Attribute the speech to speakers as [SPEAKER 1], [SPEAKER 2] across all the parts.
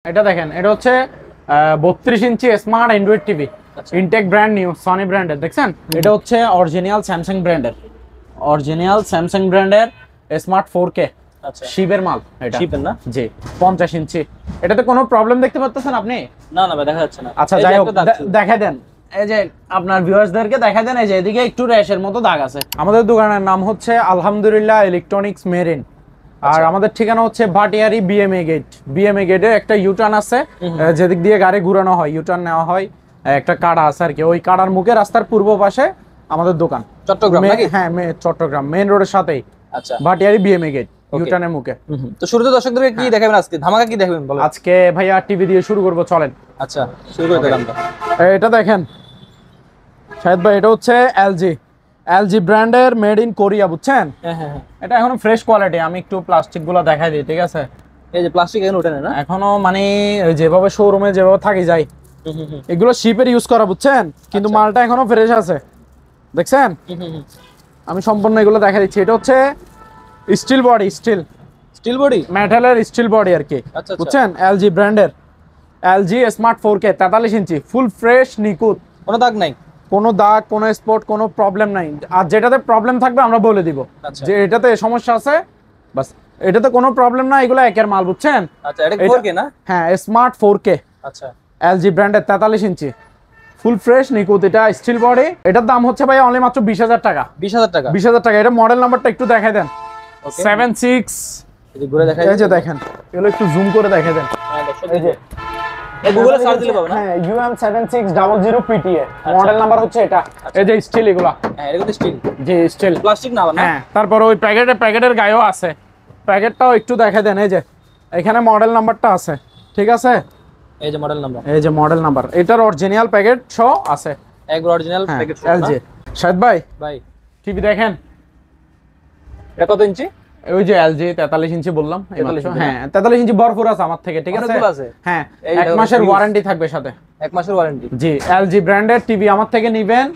[SPEAKER 1] এটা দেখেন, এটা হচ্ছে 32 inch smart Android TV, intact brand new, Sony ব্র্যান্ডের। দেখছেন, এটা হচ্ছে অরিজিনাল স্যামসাং ব্র্যান্ডের, স্মার্ট 4K শিবের মাল। এটা শিবের না? জি, 50 ইঞ্চি। এটাতে কোনো প্রবলেম দেখতে পাচ্ছেন আপনি?
[SPEAKER 2] না না ভাই, দেখা যাচ্ছে না।
[SPEAKER 1] আচ্ছা, যাই হোক, দেখা দেন। এই যে আপনার ভিউয়ার্সদেরকে দেখা দেন, এই যে এদিকে একটু র্যাশের মতো দাগ আছে। আমাদের দোকানের নাম হচ্ছে আলহামদুলিল্লাহ ইলেকট্রনিক্স মেরিন, আর আমাদের ঠিকানা হচ্ছে ভাটিয়ারি বিএমএ গেট। বিএমএ গেটে একটা ইউটার্ন আছে, যেদিক দিয়ে গাড়ি ঘুরানো হয়, ইউটার্ন নেওয়া হয়, একটা কাড়া আছে আর কি। ওই কাড়ার মুখে রাস্তার পূর্ব পাশে আমাদের দোকান।
[SPEAKER 2] চট্টগ্রাম নাকি?
[SPEAKER 1] হ্যাঁ, চট্টগ্রাম মেইন রোডের সাথেই।
[SPEAKER 2] আচ্ছা,
[SPEAKER 1] ভাটিয়ারি বিএমএ গেট ইউটার্নের মুখে।
[SPEAKER 2] তো শুরুতে দর্শকদেরকে কি দেখাবেন আজকে? ধামাকা কি দেখাবেন বলেন?
[SPEAKER 1] আজকে ভাইয়া টিভি দিয়ে শুরু করব, চলেন।
[SPEAKER 2] আচ্ছা, শুরু করে দেন।
[SPEAKER 1] এটা দেখেন শাহেদ ভাই, এটা হচ্ছে এলজি ব্র্যান্ডের, মেড ইন কোরিয়া, বুঝছেন?
[SPEAKER 2] হ্যাঁ,
[SPEAKER 1] এটা এখনো ফ্রেশ কোয়ালিটি। আমি একটু প্লাস্টিক গুলো দেখাই দিই, ঠিক আছে?
[SPEAKER 2] এই যে প্লাস্টিক এখন ওঠে না
[SPEAKER 1] এখনো মানে যেভাবে শোরুমে যেভাবে থাকি যায়, এগুলো শিপের ইউজ করা, বুঝছেন? কিন্তু মালটা এখনো ফ্রেশ আছে, দেখছেন? আমি সম্পূর্ণ এগুলো দেখা দিচ্ছি। এটা হচ্ছে স্টিল বডি, স্টিল বডি, মেটালের স্টিল বডি আর কি, বুঝছেন? এলজি ব্র্যান্ডের, LG smart 4K 43 inch, full fresh, নিখুঁত,
[SPEAKER 2] কোনো দাগ নাই,
[SPEAKER 1] কোনো দাগ, কোনো স্পট, কোনো প্রবলেম নাই। আর যেটাতে প্রবলেম থাকবে আমরা বলে দিব যে এটাতে সমস্যা আছে, বাস। এটাতে কোনো প্রবলেম না, এগুলো একের মাল, বুঝছেন?
[SPEAKER 2] আচ্ছা, এটা 4K না?
[SPEAKER 1] হ্যাঁ, স্মার্ট 4K। আচ্ছা, এলজি ব্র্যান্ডের 43 ইঞ্চি, ফুল ফ্রেশ, নিখুঁত। এটা স্টিল বডি। এটার দাম হচ্ছে ভাই অনলি মাত্র 20,000 টাকা।
[SPEAKER 2] 20,000 টাকা?
[SPEAKER 1] 20,000 টাকা। এটা মডেল নাম্বারটা একটু দেখাই দেন। 76,
[SPEAKER 2] এই ঘুরে দেখাই,
[SPEAKER 1] এই যে দেখেন, এগুলো একটু জুম করে দেখাই দেন।
[SPEAKER 2] হ্যাঁ দর্শক, এই যে এই গুগলে সার্চ দিলে পাবে না?
[SPEAKER 1] হ্যাঁ, UM7600 PTA মডেল নাম্বার হচ্ছে এটা। এই যে স্টিল এগুলা।
[SPEAKER 2] হ্যাঁ, এটা কিন্তু স্টিল।
[SPEAKER 1] জি, স্টিল,
[SPEAKER 2] প্লাস্টিক না?
[SPEAKER 1] হ্যাঁ। তারপর ওই প্যাকেটের গায়েও আছে, প্যাকেটটাও একটু দেখাই দেন। এই যে এখানে মডেল নাম্বারটা আছে, ঠিক আছে?
[SPEAKER 2] এই যে মডেল নাম্বার,
[SPEAKER 1] এই যে মডেল নাম্বার, এটার অরিজিনাল প্যাকেট সহ আছে,
[SPEAKER 2] একবার অরিজিনাল প্যাকেট সহ।
[SPEAKER 1] এলজি। শাহেদ ভাই টিভি দেখেন,
[SPEAKER 2] এটা কত ইঞ্চি?
[SPEAKER 1] ওই যে এলজি 43 ইঞ্চি বললাম। হ্যাঁ, 43 ইঞ্চি ভরপুর আছে আমার থেকে, ঠিক আছে? হ্যাঁ, 1 মাসের ওয়ারেন্টি থাকবে সাথে।
[SPEAKER 2] 1 মাসের ওয়ারেন্টি? জি,
[SPEAKER 1] এলজি ব্র্যান্ডের টিভি আমার থেকে নিবেন,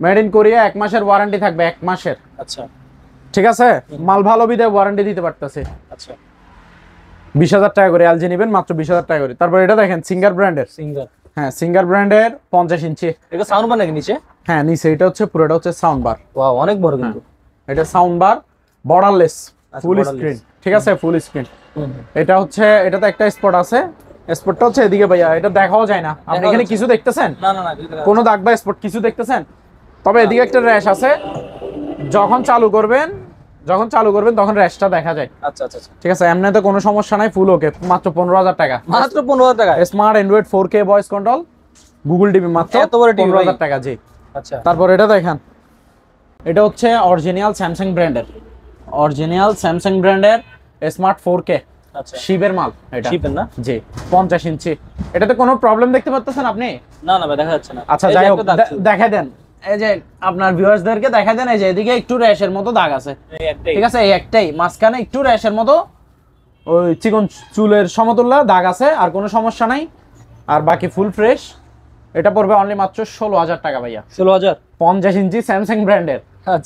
[SPEAKER 1] মেড ইন কোরিয়া, 1 মাসের ওয়ারেন্টি থাকবে, 1 মাসের।
[SPEAKER 2] আচ্ছা,
[SPEAKER 1] ঠিক আছে? মাল ভালো বিদে ওয়ারেন্টি দিতে পারতেছে।
[SPEAKER 2] আচ্ছা,
[SPEAKER 1] 20,000 টাকা করে এলজি নেবেন, মাত্র 20,000 টাকা করে। তারপর এটা দেখেন, সিঙ্গার ব্র্যান্ডের। হ্যাঁ, সিঙ্গার ব্র্যান্ডের 50 ইঞ্চি।
[SPEAKER 2] এটা সাউন্ড বার নাকি নিচে?
[SPEAKER 1] হ্যাঁ, নিচে এটা হচ্ছে, পুরোটা হচ্ছে সাউন্ড বার।
[SPEAKER 2] ওয়াও, অনেক বড় কিন্তু।
[SPEAKER 1] এটা sound bar, borderless, full screen, ঠিক আছে? Full screen. এটা হচ্ছে, এটাতে একটা স্পট আছে, স্পটটা হচ্ছে এদিকে ভাইয়া, এটা দেখাও যায় না। আপনি এখানে কিছু দেখতেছেন?
[SPEAKER 2] না না না,
[SPEAKER 1] কোনো দাগ বা স্পট কিছু দেখতেছেন? তবে এদিকে একটা র্যাশ আছে, যখন চালু করবেন তখন র্যাশটা দেখা যায়।
[SPEAKER 2] আচ্ছা আচ্ছা,
[SPEAKER 1] ঠিক আছে? এমনিতে কোনো সমস্যা নাই, ফুল ওকে। মাত্র 15,000 টাকা।
[SPEAKER 2] মাত্র 15,000 টাকা?
[SPEAKER 1] Smart Android 4K voice control Google TV, মাত্র 15,000 টাকা। জি। আচ্ছা, তারপর এটা দেখেন, এটা হচ্ছে অরিজিনাল স্যামসাং ব্র্যান্ডের, স্মার্ট 4K শিবের মাল। এটা শিবের না? জি, 50 ইঞ্চি। এটাতে কোনো প্রবলেম দেখতে পাচ্ছেন আপনি?
[SPEAKER 2] না না ভাই, দেখা যাচ্ছে না।
[SPEAKER 1] আচ্ছা, যাই হোক, দেখাই দেন। এই যে আপনার ভিউয়ার্সদেরকে দেখাই দেন, এই যে এদিকে একটু র্যাশের মতো দাগ আছে, ঠিক আছে? এই একটাই, মাঝখানে একটু র্যাশের মতো ওই চিকন চুলের সমতুল্য দাগ আছে, আর কোনো সমস্যা নাই। আর বাকি ফুল ফ্রেশ। এটা পড়বে অনলি মাত্র 16,000 টাকা ভাইয়া।
[SPEAKER 2] 16,000?
[SPEAKER 1] 50 ইঞ্চি স্যামসাং ব্র্যান্ডের,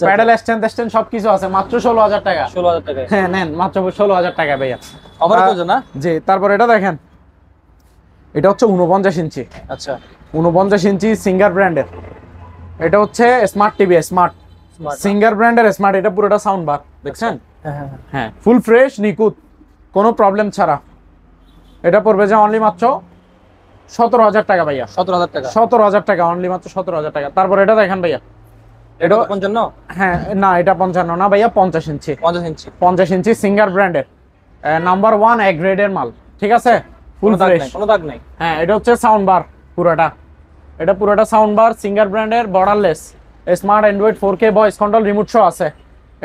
[SPEAKER 1] প্যাডেল স্ট্যান্ড সবকিছু আছে, মাত্র 16,000 টাকা।
[SPEAKER 2] 16,000 টাকা?
[SPEAKER 1] হ্যাঁ, নেন, মাত্র 16,000 টাকা ভাইয়া।
[SPEAKER 2] অফার চলছে না? জি।
[SPEAKER 1] তারপর এটা দেখেন, এটা হচ্ছে 49 ইঞ্চি।
[SPEAKER 2] আচ্ছা,
[SPEAKER 1] 49 ইঞ্চি সিঙ্গার ব্র্যান্ডের। এটা হচ্ছে স্মার্ট টিভি, স্মার্ট সিঙ্গার ব্র্যান্ডের স্মার্ট। এটা পুরোটা সাউন্ড বার, দেখছেন? হ্যাঁ, ফুল ফ্রেশ, নিখুঁত, কোনো প্রবলেম ছাড়া। এটা পড়বে যে অনলি মাত্র 17,000 টাকা ভাইয়া।
[SPEAKER 2] 17,000 টাকা?
[SPEAKER 1] 17,000 টাকা, অনলি মাত্র 17,000 টাকা। তারপর এটা দেখেন ভাইয়া, এটা
[SPEAKER 2] 55?
[SPEAKER 1] হ্যাঁ, না, এটা 55 না ভাইয়া, 50 ইঞ্চি। 50 ইঞ্চি সিঙ্গার ব্র্যান্ডের, নাম্বার 1 এ গ্রেডের মাল, ঠিক আছে? ফুল ফ্রেশ,
[SPEAKER 2] কোনো দাগ নাই।
[SPEAKER 1] হ্যাঁ, এটা হচ্ছে সাউন্ড বার পুরোটা। এটা পুরোটা সাউন্ড বার, সিঙ্গার ব্র্যান্ডের, borderless, smart Android 4K voice control, remote show আছে।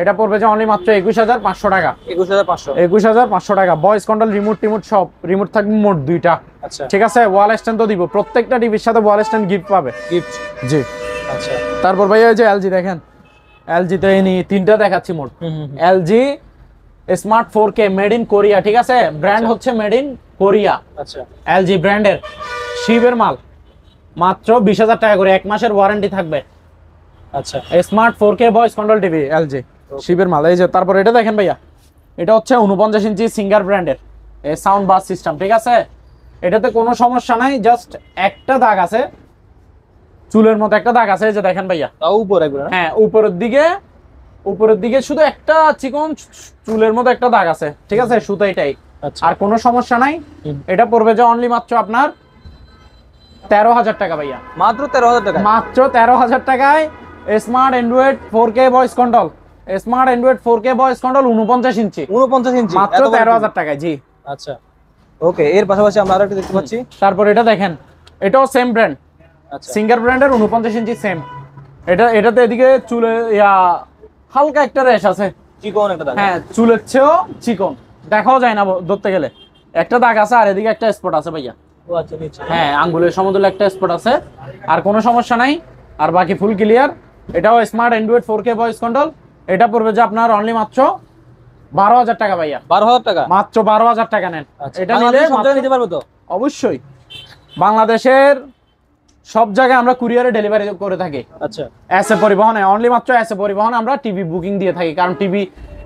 [SPEAKER 1] এটা পড়বে যে অনলি মাত্র 21,500 টাকা। 21,500 টাকা। ভয়েস কন্ট্রোল, রিমোট সব। রিমোট থাকবে মোট 2টা। আচ্ছা, ঠিক আছে? ওয়াল স্ট্যান্ড তো দিব, প্রত্যেকটা টিভির সাথে ওয়াল স্ট্যান্ড গিফট পাবে। জি। আচ্ছা, তারপর ভাইয়া এই যে এলজি দেখেন, এলজি তো এই 3টা দেখাচ্ছি মোট। LG smart 4K made in Korea, ঠিক আছে? ব্র্যান্ড হচ্ছে মেড ইন কোরিয়া। আচ্ছা, এলজি ব্র্যান্ডের শিবের মাল, মাত্র 20,000 টাকা করে, 1 মাসের ওয়ারেন্টি থাকবে। আচ্ছা, smart 4K voice control TV, LG শিবের মাল। এই যে তারপর এটা দেখেন ভাইয়া, এটা হচ্ছে 49 ইঞ্চি সিঙ্গার ব্র্যান্ডের, সাউন্ড বাস সিস্টেম, ঠিক আছে? এটাতে কোনো সমস্যা নাই, জাস্ট একটা দাগ আছে, চুলের মতো একটা দাগ আছে, এই যে দেখেন ভাইয়া।
[SPEAKER 2] তাও উপর একবার না?
[SPEAKER 1] হ্যাঁ, উপরের দিকে শুধু একটা চিকন চুলের মতো একটা দাগ আছে, ঠিক আছে, সুতাইটাই।
[SPEAKER 2] আচ্ছা।
[SPEAKER 1] আর কোনো সমস্যা নাই। এটা পড়বে যে অনলি মাত্র আপনার 13,000 টাকা ভাইয়া।
[SPEAKER 2] মাত্র 13,000 টাকা?
[SPEAKER 1] মাত্র 13,000 টাকায় smart Android 4K voice control, smart Android 4K voice control 49 ইঞ্চি,
[SPEAKER 2] 49 ইঞ্চি
[SPEAKER 1] মাত্র 13,000 টাকায়। জি
[SPEAKER 2] আচ্ছা ওকে, এর পাশাপাশি আমরা আরেকটা দেখতে পাচ্ছি।
[SPEAKER 1] তারপর এটা দেখেন, এটাও সেম ব্র্যান্ড,
[SPEAKER 2] আচ্ছা
[SPEAKER 1] সিঙ্গার ব্র্যান্ডের 49 ইঞ্চি সেম। এটাতে এদিকে চুলে হালকা একটা রেশ আছে,
[SPEAKER 2] চিকন একটা দাগ।
[SPEAKER 1] হ্যাঁ চুলের চেয়েও চিকন, দেখাও যায় না ধরতে গেলে। একটা দাগ আছে আর এদিকে একটা স্পট আছে ভাইয়া।
[SPEAKER 2] ও আচ্ছা নিচে।
[SPEAKER 1] হ্যাঁ, আঙ্গুলের সমতুল্য একটা স্পট আছে, আর কোনো সমস্যা নাই, আর বাকি ফুল ক্লিয়ার। এটাও smart Android 4K voice control. এটা পড়বে যে আপনার অনলি মাত্র 12,000 টাকা ভাইয়া।
[SPEAKER 2] 12,000 টাকা?
[SPEAKER 1] মাত্র 12,000 টাকা নেন।
[SPEAKER 2] আচ্ছা,
[SPEAKER 1] এটা নিলে
[SPEAKER 2] সব জায়গায় নিতে পারবো তো?
[SPEAKER 1] অবশ্যই, বাংলাদেশের সব জায়গায় আমরা কুরিয়ারে ডেলিভারি করে থাকি।
[SPEAKER 2] আচ্ছা।
[SPEAKER 1] এসএ পরিবহনে, অনলি মাত্র এসএ পরিবহনে আমরা টিভি বুকিং দিয়ে থাকি, কারণ টিভি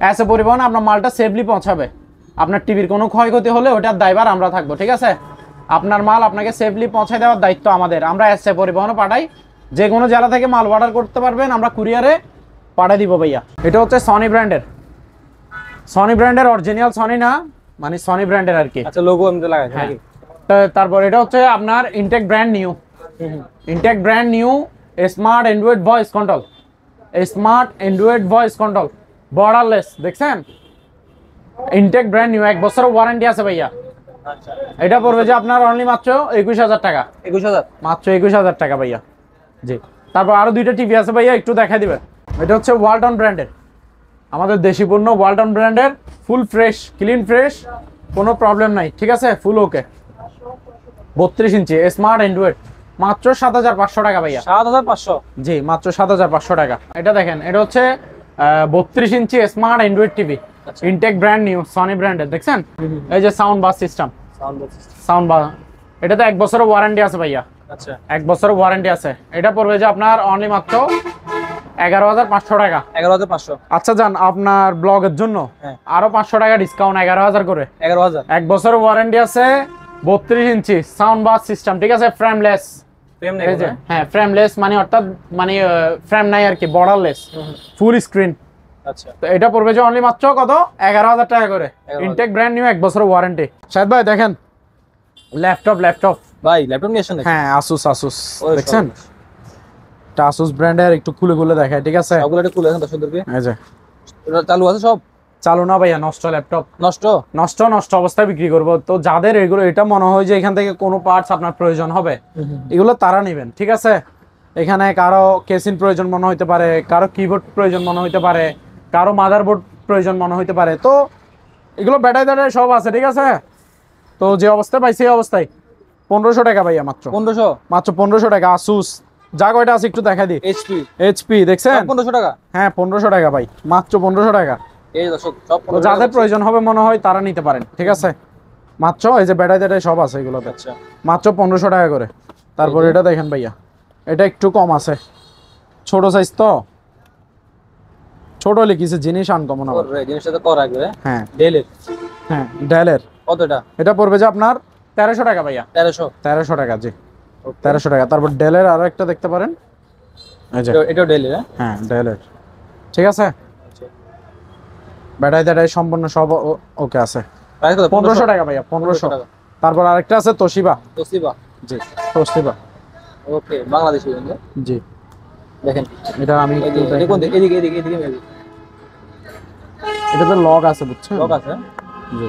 [SPEAKER 1] এসএ পরিবহনে আপনার মালটা সেফলি পৌঁছাবে। আপনার টিভির কোনো ক্ষয়ক্ষতি হলে ওটার দায়ভার আমরা থাকবো, ঠিক আছে। আপনার মাল আপনাকে সেফলি পৌঁছায় দেওয়ার দায়িত্ব আমাদের। আমরা এসএ পরিবহনে পাঠাই, যে কোনো জেলা থেকে মাল অর্ডার করতে পারবেন, আমরা কুরিয়ারে পাঠিয়ে দিব ভাইয়া। এটা হচ্ছে সনি ব্র্যান্ডের, সনি ব্র্যান্ডের অরিজিনাল সনি না, মানে সনি ব্র্যান্ডের আর কি।
[SPEAKER 2] আচ্ছা, লোগো এমনি লাগাই নাকি?
[SPEAKER 1] তারপর এটা হচ্ছে আপনার Intech brand new, Intech brand new smart Android voice control, smart Android voice control borderless, দেখছেন? ইনটেক ব্র্যান্ড নিউ, 1 বছরের ওয়ারেন্টি আছে ভাইয়া।
[SPEAKER 2] আচ্ছা।
[SPEAKER 1] এটা পড়বে যে আপনার অনলি মাত্র 21,000 টাকা।
[SPEAKER 2] 21,000?
[SPEAKER 1] মাত্র 21,000 টাকা ভাইয়া। জি, তারপর আরো দুইটা টিভি আছে ভাইয়া, একটু দেখাই দিবেন। এটা হচ্ছে ওয়ালটন ব্র্যান্ডের, আমাদের দেশি পণ্য, ওয়ালটন ব্র্যান্ডের, ফুল ফ্রেশ, ক্লিন ফ্রেশ, কোনো প্রবলেম নাই, ঠিক আছে, ফুল ওকে। 32 ইঞ্চি স্মার্ট অ্যান্ড্রয়েড, মাত্র 7,500 টাকা ভাইয়া।
[SPEAKER 2] 7,500?
[SPEAKER 1] জি, মাত্র 7,500 টাকা। এটা দেখেন, এটা হচ্ছে 32 inch smart Android TV, intact brand new, Sony ব্র্যান্ডের, দেখছেন? এই যে sound bass system, sound bass, এটাতে 1 বছরের ওয়ারেন্টি আছে ভাইয়া।
[SPEAKER 2] আচ্ছা,
[SPEAKER 1] 1 বছরের ওয়ারেন্টি আছে। এটা পড়বে যে আপনার অনলি মাত্র 11,500 টাকা।
[SPEAKER 2] 11,500?
[SPEAKER 1] আচ্ছা যান, আপনার ব্লগের জন্য আরো 500 টাকা ডিসকাউন্ট, 11,000 করে।
[SPEAKER 2] 11,000?
[SPEAKER 1] 1 বছরের ওয়ারেন্টি আছে, 32 ইঞ্চি সাউন্ড বাস সিস্টেম, ঠিক আছে, ফ্রেমলেস।
[SPEAKER 2] ফ্রেম নেই?
[SPEAKER 1] হ্যাঁ, ফ্রেমলেস মানে অর্থাৎ মানে ফ্রেম নাই আর কি, বর্ডারলেস, ফুল স্ক্রিন।
[SPEAKER 2] আচ্ছা,
[SPEAKER 1] তো এটা পড়বে যে অনলি মাত্র কত, 11,000 টাকা করে। ইনটেক ব্র্যান্ড নিউ, 1 বছরের ওয়ারেন্টি। শাহেদ ভাই দেখেন, ল্যাপটপ
[SPEAKER 2] ভাই ল্যাপটপ নিয়ে আসেন নাকি?
[SPEAKER 1] হ্যাঁ, আসুস দেখছেন, এটা আসুস ব্র্যান্ডের, একটু খুলে দেখায়, ঠিক আছে।
[SPEAKER 2] সবগুলো একটু খুলে দেখেন দর্শকদেরকে।
[SPEAKER 1] এই যে
[SPEAKER 2] এটা চালু আছে সব?
[SPEAKER 1] চালু না ভাইয়া, নষ্ট ল্যাপটপ, নষ্ট অবস্থায় বিক্রি করব। তো যাদের এগুলো এটা মনে হয় যে এখান থেকে কোনো পার্টস আপনার প্রয়োজন হবে, এগুলো তারা নেবেন, ঠিক আছে। এখানে কারো কেসিন প্রয়োজন মনে হইতে পারে, কারো কিবোর্ড প্রয়োজন মনে হইতে পারে, কারো মাদারবোর্ড প্রয়োজন মনে হইতে পারে, তো এগুলো ব্যাটারি সব আছে, ঠিক আছে। তো যে অবস্থায় পাইছি এই অবস্থায় 1500 টাকা ভাইয়া, মাত্র 1500 টাকা। আসুস যা কয়টা আছে একটু দেখা দিই। এইচপি দেখছেন,
[SPEAKER 2] 1500 টাকা?
[SPEAKER 1] হ্যাঁ, 1500 টাকা ভাই, মাত্র 1500 টাকা।
[SPEAKER 2] এই দর্শক সব
[SPEAKER 1] যাদের প্রয়োজন হবে মনে হয় তারা নিতে পারেন, ঠিক আছে। মাত্র এই যে ব্যাটারি সব আছে এগুলোতে,
[SPEAKER 2] আচ্ছা,
[SPEAKER 1] মাত্র 1500 টাকা করে। তারপর এটা দেখেন ভাইয়া, এটা একটু কম আছে, ছোট সাইজ, তো ছোট লিখেছে, জিনিস আনকমন হবে,
[SPEAKER 2] জিনিসটা তো করা একবারে।
[SPEAKER 1] হ্যাঁ,
[SPEAKER 2] হ্যাঁ
[SPEAKER 1] ডেলের।
[SPEAKER 2] কত এটা?
[SPEAKER 1] এটা পড়বে যে আপনার 1300 টাকা ভাইয়া। 1300 টাকা, জি 1300 টাকা। তারপর ডেলের আরো একটা দেখতে পারেন, এই যে
[SPEAKER 2] এটাও ডেলের?
[SPEAKER 1] হ্যাঁ, ডেলের, ঠিক আছে। ব্যাটারি সম্পূর্ণ সব ওকে আছে। 1500 টাকা ভাইয়া, 1500 টাকা। তারপর আরেকটা আছে তোশিবা, জি তোশিবা,
[SPEAKER 2] ওকে, বাংলাদেশি,
[SPEAKER 1] জি।
[SPEAKER 2] দেখেন
[SPEAKER 1] এটা আমি
[SPEAKER 2] এদিকে
[SPEAKER 1] এটাতে লক আছে, বুঝছেন?
[SPEAKER 2] লক আছে,
[SPEAKER 1] জি।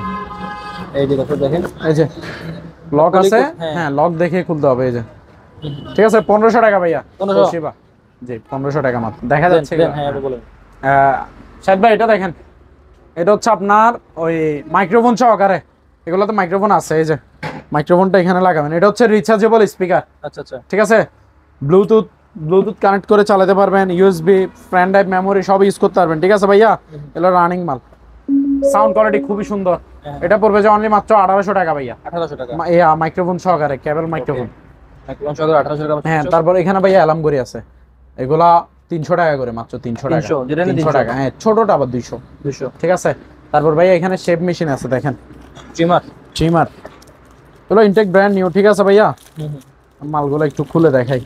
[SPEAKER 2] এই যে দেখেন,
[SPEAKER 1] এই যে লক আছে, হ্যাঁ, লক দেখে খুলতে হবে, এই যে, ঠিক আছে। 1500 টাকা ভাইয়া, তোশিবা, জি 1500 টাকা মাত্র। দেখা যাচ্ছে?
[SPEAKER 2] হ্যাঁ বলেন।
[SPEAKER 1] শাহেদ ভাই এটা দেখেন, এটা হচ্ছে আপনার ওই মাইক্রোফোন সহকারে, এগুলোতে মাইক্রোফোন আছে, এই যে মাইক্রোফোনটা এখানে লাগাবেন। এটা হচ্ছে রিচার্জেবল স্পিকার,
[SPEAKER 2] আচ্ছা,
[SPEAKER 1] ঠিক আছে। ব্লুটুথ কানেক্ট করে চালাতে পারবেন, ইউএসবি, পেন ড্রাইভ, মেমোরি সব ইউজ করতে পারবেন, ঠিক আছে ভাইয়া। এগুলো রানিং মাল, সাউন্ড কোয়ালিটি খুবই সুন্দর। এটা পড়বে যে অনলি মাত্র 1800 টাকা ভাইয়া।
[SPEAKER 2] 1800 টাকা?
[SPEAKER 1] মাইক্রোফোন সহকারে, কেবল মাইক্রোফোন,
[SPEAKER 2] মাইক্রোফোন সহকারে 1800 টাকা।
[SPEAKER 1] হ্যাঁ, তারপর এখানে ভাইয়া অ্যালার্ম ঘড়ি আছে, এগুলা 300 টাকা করে, মাত্র 300 টাকা। 300 টাকা, হ্যাঁ, ছোটটা আবার 200, ঠিক আছে। তারপর ভাইয়া এখানে শেপ মেশিন আছে, দেখেন, ট্রিমার, এগুলো ইনটেক ব্র্যান্ড নিউ, ঠিক আছে ভাইয়া। মালগুলো একটু খুলে দেখাই।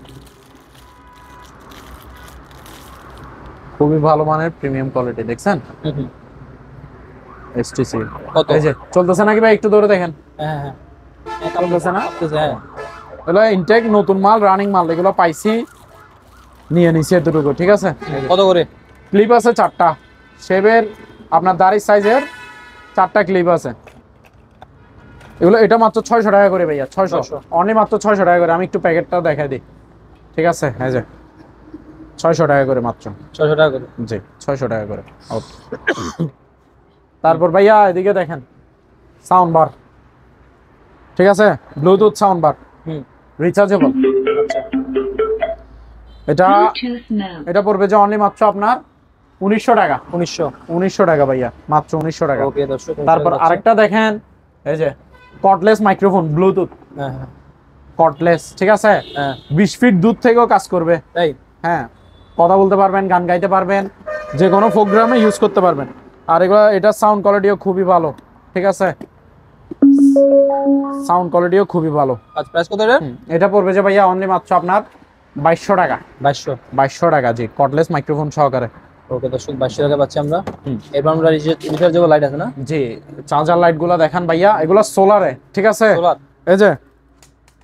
[SPEAKER 1] খুবই ভালো মানের প্রিমিয়াম কোয়ালিটি, দেখছেন এসটিসি। এই যে চলতেছে নাকি ভাই, একটু ধরে দেখেন।
[SPEAKER 2] হ্যাঁ হ্যাঁ
[SPEAKER 1] চলতেছে না?
[SPEAKER 2] হ্যাঁ
[SPEAKER 1] এগুলো ইনটেক নতুন মাল, রানিং মাল, এগুলো পাইছি, নিয়ে নিছি এতটুকু, ঠিক আছে।
[SPEAKER 2] কত করে?
[SPEAKER 1] ক্লিপ আছে 4টা, শেভের আপনার দাড়ির সাইজের 4টা ক্লিপ আছে। এগুলো এটা মাত্র 600 টাকা করে ভাইয়া, 600 অনলি, মাত্র 600 টাকা করে। আমি একটু প্যাকেটটা দেখাই দিই, ঠিক আছে। হ্যাঁ যে 600 টাকা করে মাত্র,
[SPEAKER 2] 600 টাকা করে।
[SPEAKER 1] জি 600 টাকা করে। ওকে। তারপর ভাইয়া এদিকে দেখেন, সাউন্ড বার, ঠিক আছে, ব্লুটুথ সাউন্ড বার, রিচার্জেবল।
[SPEAKER 2] আচ্ছা
[SPEAKER 1] এটা এটা পড়বে যে অনলি মাত্র আপনার 1900 টাকা। 1900 টাকা ভাইয়া, মাত্র 1900 টাকা।
[SPEAKER 2] ওকে দর্শক,
[SPEAKER 1] তারপর আরেকটা দেখেন, এই যে কর্ডলেস মাইক্রোফোন, ব্লুটুথ
[SPEAKER 2] হ্যাঁ হ্যাঁ
[SPEAKER 1] কর্ডলেস, ঠিক আছে।
[SPEAKER 2] হ্যাঁ
[SPEAKER 1] 20 ফিট দূর থেকেও কাজ করবে।
[SPEAKER 2] তাই?
[SPEAKER 1] হ্যাঁ, কথা বলতে পারবেন, গান গাইতে পারবেন, যে কোনো প্রোগ্রামে ইউজ করতে পারবেন। আর এগুলো, এটা সাউন্ড কোয়ালিটিও খুবই ভালো, ঠিক আছে, সাউন্ড কোয়ালিটিও খুবই ভালো।
[SPEAKER 2] আচ্ছা প্রাইস কত এটা?
[SPEAKER 1] এটা পড়বে যে ভাইয়া অনলি মাত্র আপনার 2200 টাকা।
[SPEAKER 2] 2200
[SPEAKER 1] টাকা, জি, কর্ডলেস মাইক্রোফোন সহকারে।
[SPEAKER 2] ওকে দর্শক, 2200 টাকা পাচ্ছি আমরা। এরপর আমরা রিচার্জেবল লাইট আছে না?
[SPEAKER 1] জি, চার্জার লাইট গুলো দেখান ভাইয়া, এগুলো সোলারে, ঠিক আছে।
[SPEAKER 2] সোলার,
[SPEAKER 1] এই যে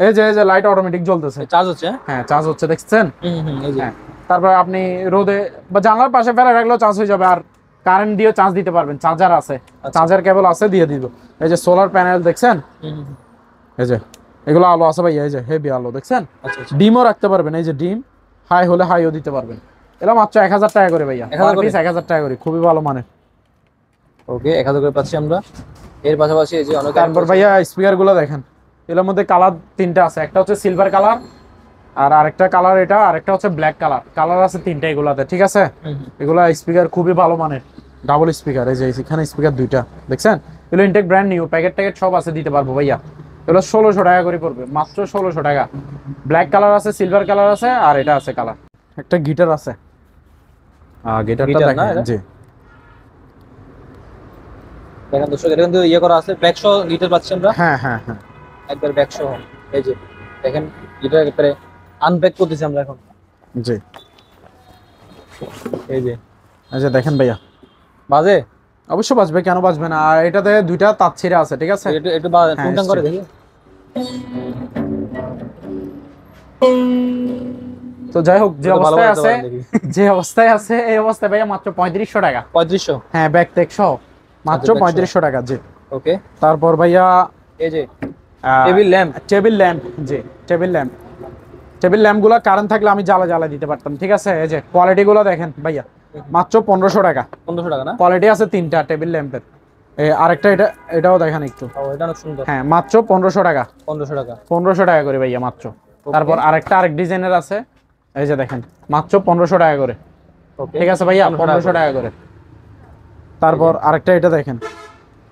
[SPEAKER 1] এই যে লাইট অটোমেটিক জ্বলতেছে,
[SPEAKER 2] চার্জ হচ্ছে।
[SPEAKER 1] হ্যাঁ চার্জ হচ্ছে, দেখছেন।
[SPEAKER 2] এই যে
[SPEAKER 1] তারপর আপনি রোদে বা জানলার পাশে ফেলে রাখলেও চার্জ হয়ে যাবে। আর কারেন্ট দিয়ে চার্জ দিতে পারবেন, চার্জার আছে, চার্জার কেবল আছে, দিয়ে দিব। এই যে সোলার প্যানেল দেখছেন, এই যে এগুলো আলো আছে ভাইয়া, এই যে হেভি আলো দেখছেন।
[SPEAKER 2] আচ্ছা
[SPEAKER 1] ডিমও রাখতে পারবেন, এই যে ডিম, হাই হলে হাইও দিতে পারবেন। এগুলো মাত্র 1000 টাকা করে ভাইয়া, 1000 টাকা করে, খুবই ভালো মানের।
[SPEAKER 2] ওকে 1000 করে পাচ্ছি আমরা। এর পাশাপাশি এই যে অনেক।
[SPEAKER 1] তারপর ভাইয়া স্পিকার গুলো দেখেন, এর মধ্যে কালার 3টা আছে, একটা হচ্ছে সিলভার কালার, আর আরেকটা কালার এটা, আরেকটা হচ্ছে ব্ল্যাক কালার। কালার আছে 3টা এগুলাতে, ঠিক আছে। এগুলা স্পিকার খুবই ভালো মানের, ডাবল স্পিকার। এই যে এখানে স্পিকার 2টা দেখছেন। এগুলো ইনটেক ব্র্যান্ড নিউ, প্যাকেট ট্যাকেট সব আছে, দিতে পারবো ভাইয়া। এগুলো 1600 টাকা করে পড়বে, মাত্র 1600 টাকা। ব্ল্যাক কালার আছে, সিলভার কালার আছে, আর এটা আছে কালার। একটা গিটার আছে, গিটারটা দেখেন, জি
[SPEAKER 2] দেখেন দর্শক, এটা কিন্তু ইয়ে করা আছে, ব্যাক সহ গিটার পাচ্ছি আমরা।
[SPEAKER 1] হ্যাঁ হ্যাঁ হ্যাঁ,
[SPEAKER 2] একবার ব্যাক সহ। এই যে দেখেন, গিটার একবারে আনপ্যাক করতেছি আমরা এখন।
[SPEAKER 1] জি
[SPEAKER 2] এই যে
[SPEAKER 1] দেখেন ভাইয়া,
[SPEAKER 2] বাজে?
[SPEAKER 1] অবশ্যই বাজবে, কেন বাজবে না। আর এটাতে 2টা তার ছিঁড়ে আছে, ঠিক আছে।
[SPEAKER 2] একটু টুংটাং করে দেখি।
[SPEAKER 1] তো যাই হোক, যে অবস্থায় আছে এই অবস্থায় ভাইয়া মাত্র 3500 টাকা।
[SPEAKER 2] 3500?
[SPEAKER 1] হ্যাঁ, ব্যাক টেক সহ মাত্র 3500 টাকা, জি।
[SPEAKER 2] ওকে।
[SPEAKER 1] তারপর ভাইয়া
[SPEAKER 2] এই যে টেবিল ল্যাম্প,
[SPEAKER 1] জি টেবিল ল্যাম্প গুলো কারেন্ট থাকলে আমি জ্বালা দিতে পারতাম, ঠিক আছে। এই যে কোয়ালিটি গুলো দেখেন ভাইয়া, মাত্র 1500 টাকা।
[SPEAKER 2] 1500 টাকা না?
[SPEAKER 1] কোয়ালিটি আছে 3টা টেবিল ল্যাম্পের। আরেকটা এটাও দেখেন একটু,
[SPEAKER 2] এটা অনেক সুন্দর।
[SPEAKER 1] হ্যাঁ, মাত্র 1500 টাকা। 1500 টাকা করে ভাইয়া মাত্র। তারপর আরেক ডিজাইনের আছে, এই যে দেখেন, মাত্র 1500 টাকা করে, ঠিক আছে ভাইয়া, 1500 টাকা করে। তারপর আরেকটা এটা দেখেন,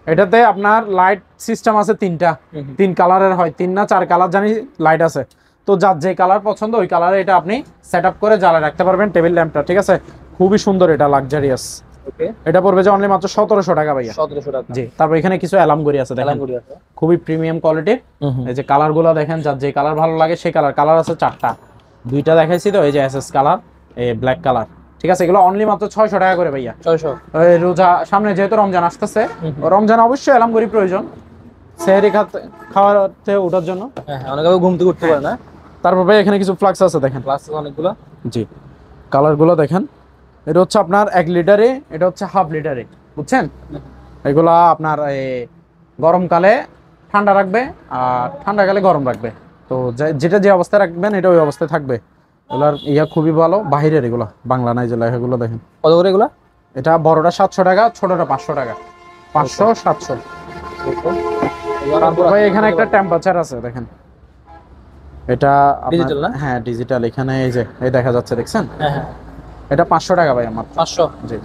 [SPEAKER 1] এটাতে আপনার লাইট সিস্টেম আছে 3টা, 3 কালারের হয়, 3 না 4 কালার জানি লাইট আছে। তো যার যে কালার পছন্দ ওই কালারে এটা আপনি সেটআপ করে জ্বালা রাখতে পারবেন টেবিল ল্যাম্পটা, ঠিক আছে। খুবই সুন্দর, এটা লাক্সারিয়াস।
[SPEAKER 2] ওকে,
[SPEAKER 1] এটা পড়বে যে অনলি মাত্র 1700 টাকা ভাইয়া।
[SPEAKER 2] 1700 টাকা,
[SPEAKER 1] জি। তারপর এখানে কিছু অ্যালার্ম ঘড়ি আছে, দেখেন, খুবই প্রিমিয়াম কোয়ালিটি। এই যে কালারগুলো দেখেন, যার যে কালার ভালো লাগে সেই কালার আছে 4টা, 2টা দেখাইছি তো, এই যে এসএস কালার, এই ব্ল্যাক কালার, ঠিক আছে। এগুলো অনলি মাত্র 600 টাকা করে ভাইয়া। 600। রোজা সামনে, যেহেতু রমজান আসতেছে, রমজান অবশ্যই অ্যালার্ম ঘড়ি প্রয়োজন, সেহরি খাওয়াতে ওঠার জন্য।
[SPEAKER 2] হ্যাঁ, অনেকে ঘুম থেকে উঠতে পারে না।
[SPEAKER 1] তারপর ভাই এখানে কিছু ফ্লাক্স আছে, দেখেন,
[SPEAKER 2] ফ্লাক্স অনেকগুলো,
[SPEAKER 1] জি। কালারগুলো দেখেন, এটা হচ্ছে আপনার 1 লিটারে, এটা হচ্ছে হাফ লিটারে, বুঝছেন। এগুলা আপনার গরমকালে ঠান্ডা রাখবে আর ঠান্ডাকালে গরম রাখবে। তো যেটা যে অবস্থায় রাখবেন এটা ওই অবস্থায় থাকবে। এগুলার খুবই ভালো, বাহিরের এগুলা, বাংলা নাই যে লেখাগুলো দেখেন।
[SPEAKER 2] কত করে এগুলা? এটা
[SPEAKER 1] বড়টা 700 টাকা, ছোটটা 500 টাকা। 500 700। ভাই এখানে একটা টেম্পারেচার আছে, দেখেন, এটা
[SPEAKER 2] ডিজিটাল না?
[SPEAKER 1] হ্যাঁ ডিজিটাল। এখানে এই যে দেখা যাচ্ছে, দেখছেন।
[SPEAKER 2] হ্যাঁ হ্যাঁ,
[SPEAKER 1] এটা 500 টাকা ভাই আমার।
[SPEAKER 2] 500?
[SPEAKER 1] জি।